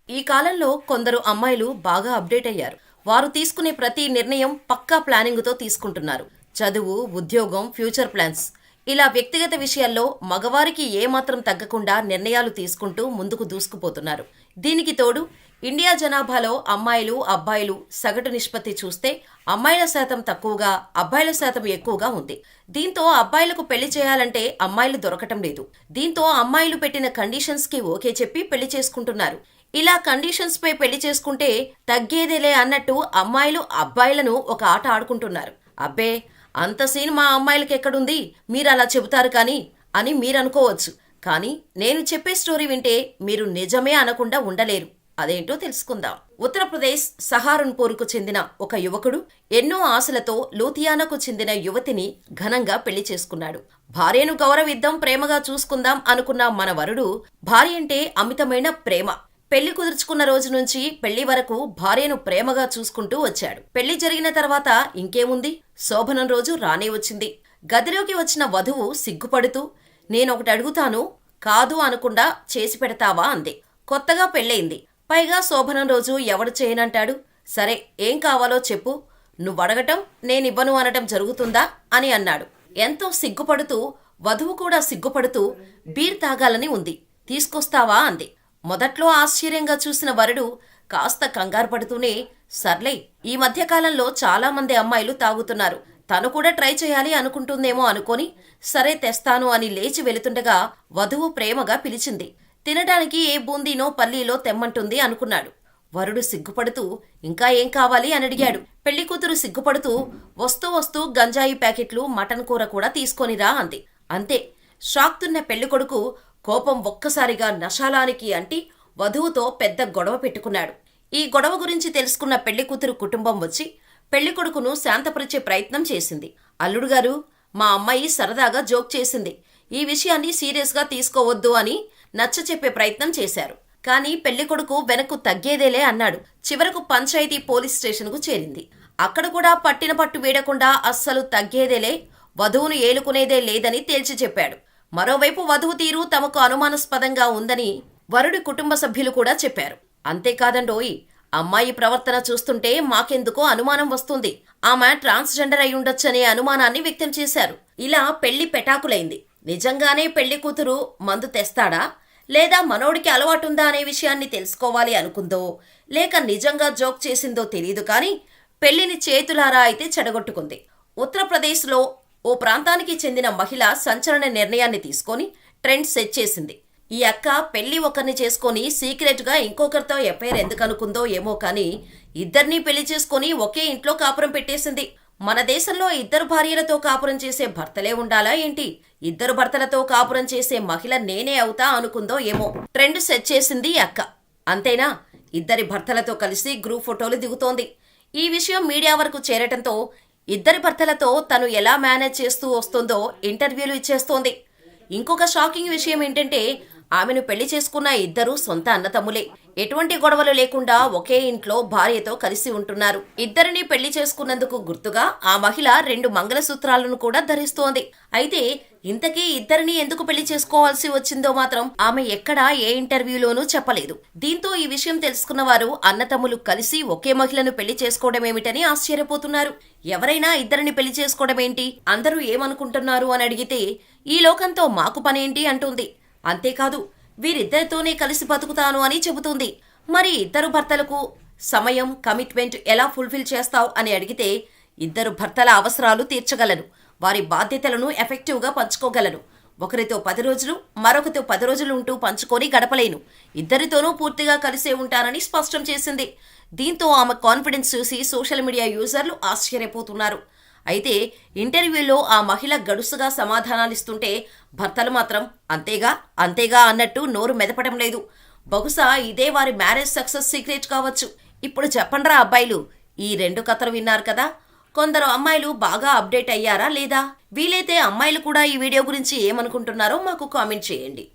ఈ కాలంలో కొందరు అమ్మాయిలు బాగా అప్డేట్ అయ్యారు. వారు తీసుకునే ప్రతి నిర్ణయం పక్కా ప్లానింగ్తో తీసుకుంటున్నారు. చదువు, ఉద్యోగం, ఫ్యూచర్ ప్లాన్స్ ఇలా వ్యక్తిగత విషయాల్లో మగవారికి ఏమాత్రం తగ్గకుండా నిర్ణయాలు తీసుకుంటూ ముందుకు దూసుకుపోతున్నారు. దీనికి తోడు ఇండియా జనాభాలో అమ్మాయిలు, అబ్బాయిలు సగటు నిష్పత్తి చూస్తే అమ్మాయిల శాతం తక్కువగా, అబ్బాయిల శాతం ఎక్కువగా ఉంది. దీంతో అబ్బాయిలకు పెళ్లి చేయాలంటే అమ్మాయిలు దొరకటం లేదు. దీంతో అమ్మాయిలు పెట్టిన కండిషన్స్ కి ఓకే చెప్పి పెళ్లి చేసుకుంటున్నారు. ఇలా కండిషన్స్ పై పెళ్లి చేసుకుంటే తగ్గేదేలే అన్నట్టు అమ్మాయిలు అబ్బాయిలను ఒక ఆట ఆడుకుంటున్నారు. అబ్బే, అంత సీన్ మా అమ్మాయిలకి ఎక్కడుంది, మీరలా చెబుతారు కానీ అని మీరనుకోవచ్చు. కానీ నేను చెప్పే స్టోరీ వింటే మీరు నిజమే అనకుండా ఉండలేరు. అదేంటో తెలుసుకుందాం. ఉత్తరప్రదేశ్ సహారన్పూర్కు చెందిన ఒక యువకుడు ఎన్నో ఆశలతో లూథియానాకు చెందిన యువతిని ఘనంగా పెళ్లి చేసుకున్నాడు. భార్యను గౌరవిద్దాం, ప్రేమగా చూసుకుందాం అనుకున్న మన వరుడు భార్య అంటే అమితమైన ప్రేమ. పెళ్లి కుదుర్చుకున్న రోజు నుంచి పెళ్లి వరకు భార్యను ప్రేమగా చూసుకుంటూ వచ్చాడు. పెళ్లి జరిగిన తర్వాత ఇంకేముంది, శోభనం రోజు రానే వచ్చింది. గదిలోకి వచ్చిన వధువు సిగ్గుపడుతూ, నేనొకటి అడుగుతాను, కాదు అనకుండా చేసి పెడతావా అంది. కొత్తగా పెళ్ళయింది, పైగా శోభనం రోజు ఎవడు చేయనంటాడు? సరే, ఏం కావాలో చెప్పు, నువ్వడగటం నేనివ్వను అనటం జరుగుతుందా అని అన్నాడు. ఎంతో సిగ్గుపడుతూ, వధువు కూడా సిగ్గుపడుతూ, బీర్ తాగాలని ఉంది, తీసుకొస్తావా అంది. మొదట్లో ఆశ్చర్యంగా చూసిన వరుడు కాస్త కంగారు పడుతూనే, సర్లే, ఈ మధ్యకాలంలో చాలా మంది అమ్మాయిలు తాగుతున్నారు, తను కూడా ట్రై చేయాలి అనుకుంటుందేమో అనుకొని సరే తెస్తాను అని లేచి వెళుతుండగా వధువు ప్రేమగా పిలిచింది. తినడానికి ఏ బూందీనో పల్లీలో తెమ్మంటుంది అనుకున్నాడు. వరుడు సిగ్గుపడుతూ ఇంకా ఏం కావాలి అని అడిగాడు. పెళ్లి కూతురు సిగ్గుపడుతూ, వస్తూ వస్తూ గంజాయి ప్యాకెట్లు, మటన్ కూర కూడా తీసుకొనిరా అంది. అంతే, షాక్ తిన్న పెళ్లికొడుకు కోపం ఒక్కసారిగా నశాలానికి అంటి వధువుతో పెద్ద గొడవ పెట్టుకున్నాడు. ఈ గొడవ గురించి తెలుసుకున్న పెళ్లికూతురు కుటుంబం వచ్చి పెళ్లికొడుకును శాంతపరిచే ప్రయత్నం చేసింది. అల్లుడు గారు, మా అమ్మాయి సరదాగా జోక్ చేసింది, ఈ విషయాన్ని సీరియస్గా తీసుకోవద్దు అని నచ్చచెప్పే ప్రయత్నం చేశారు. కానీ పెళ్లికొడుకు వెనక్కు తగ్గేదేలే అన్నాడు. చివరకు పంచాయతీ పోలీస్ స్టేషన్కు చేరింది. అక్కడ కూడా పట్టిన పట్టు వీడకుండా అస్సలు తగ్గేదేలే, వధువును ఏలుకునేదే లేదని తేల్చి చెప్పాడు. మరోవైపు వధువు తీరు తమకు అనుమానాస్పదంగా ఉందని వరుడి కుటుంబ సభ్యులు కూడా చెప్పారు. అంతేకాదండోయ్, అమ్మాయి ప్రవర్తన చూస్తుంటే మాకెందుకో అనుమానం వస్తుంది, ఆమె ట్రాన్స్జెండర్ అయి ఉండొచ్చనే అనుమానాన్ని వ్యక్తం చేశారు. ఇలా పెళ్లి పెటాకులైంది. నిజంగానే పెళ్లి కూతురు మందు తెస్తాడా, లేదా మనోడికి అలవాటుందా అనే విషయాన్ని తెలుసుకోవాలి అనుకుందో, లేక నిజంగా జోక్ చేసిందో తెలియదు కానీ పెళ్లిని చేతులారా అయితే చెడగొట్టుకుంది. ఉత్తరప్రదేశ్లో ఓ ప్రాంతానికి చెందిన మహిళ సంచలన నిర్ణయాన్ని తీసుకొని ట్రెండ్ సెట్ చేసింది. ఈ అక్క పెళ్లి ఒకరిని చేసుకొని సీక్రెట్గా ఇంకొకరితో ఎఫ్ఐఆర్ ఎందుకు అనుకుందో ఏమో కానీ ఇద్దరినీ పెళ్లి చేసుకొని ఒకే ఇంట్లో కాపురం పెట్టేసింది. మన దేశంలో ఇద్దరు భార్యలతో కాపురం చేసే భర్తలే ఉండాలా ఏంటి? ఇద్దరు భర్తలతో కాపురం చేసే మహిళ నేనే అవుతా అనుకుందో ఏమో, ట్రెండ్ సెట్ చేసింది ఈ అక్క. అంతేనా, ఇద్దరి భర్తలతో కలిసి గ్రూప్ ఫోటోలు దిగుతోంది. ఈ విషయం మీడియా వరకు చేరటంతో ఇద్దరి భర్తలతో తను ఎలా మేనేజ్ చేస్తూ వస్తుందో ఇంటర్వ్యూలు ఇచ్చేస్తోంది. ఇంకొక షాకింగ్ విషయం ఏంటంటే, ఆమెను పెళ్లి చేసుకున్న ఇద్దరు సొంత అన్నతమ్ములే. ఎటువంటి గొడవలు లేకుండా ఒకే ఇంట్లో భార్యతో కలిసి ఉంటున్నారు. ఇద్దరిని పెళ్లి చేసుకున్నందుకు గుర్తుగా ఆ మహిళ 2 మంగళసూత్రాలను కూడా ధరిస్తోంది. అయితే ఇంతకీ ఇద్దరిని ఎందుకు పెళ్లి చేసుకోవాల్సి వచ్చిందో మాత్రం ఆమె ఎక్కడా ఏ ఇంటర్వ్యూలోనూ చెప్పలేదు. దీంతో ఈ విషయం తెలుసుకున్న వారు అన్నతమ్ములు కలిసి ఒకే మహిళను పెళ్లి చేసుకోవడమేమిటని ఆశ్చర్యపోతున్నారు. ఎవరైనా ఇద్దరిని పెళ్లి చేసుకోవడమేంటి, అందరూ ఏమనుకుంటున్నారు అని అడిగితే ఈ లోకంతో మాకు పనేంటి అంటుంది. అంతేకాదు, వీరిద్దరితోనే కలిసి బతుకుతాను అని చెబుతుంది. మరి ఇద్దరు భర్తలకు సమయం, కమిట్మెంట్ ఎలా ఫుల్ఫిల్ చేస్తావు అని అడిగితే ఇద్దరు భర్తల అవసరాలు తీర్చగలను, వారి బాధ్యతలను ఎఫెక్టివ్గా పంచుకోగలను, ఒకరితో 10 రోజులు మరొకరితో 10 రోజులు ఉంటూ పంచుకొని గడపలేను, ఇద్దరితోనూ పూర్తిగా కలిసే ఉంటానని స్పష్టం చేసింది. దీంతో ఆమె కాన్ఫిడెన్స్ చూసి సోషల్ మీడియా యూజర్లు ఆశ్చర్యపోతున్నారు. అయితే ఇంటర్వ్యూలో ఆ మహిళ గడుసుగా సమాధానాలిస్తుంటే భర్తలు మాత్రం అంతేగా అంతేగా అన్నట్టు నోరు మెదపడం లేదు. బహుశా ఇదే వారి మ్యారేజ్ సక్సెస్ సీక్రెట్ కావచ్చు. ఇప్పుడు చెప్పండ్రా అబ్బాయిలు, ఈ 2 కథలు విన్నారు కదా, కొందరు అమ్మాయిలు బాగా అప్డేట్ అయ్యారా లేదా? వీలైతే అమ్మాయిలు కూడా ఈ వీడియో గురించి ఏమనుకుంటున్నారో మాకు కామెంట్ చేయండి.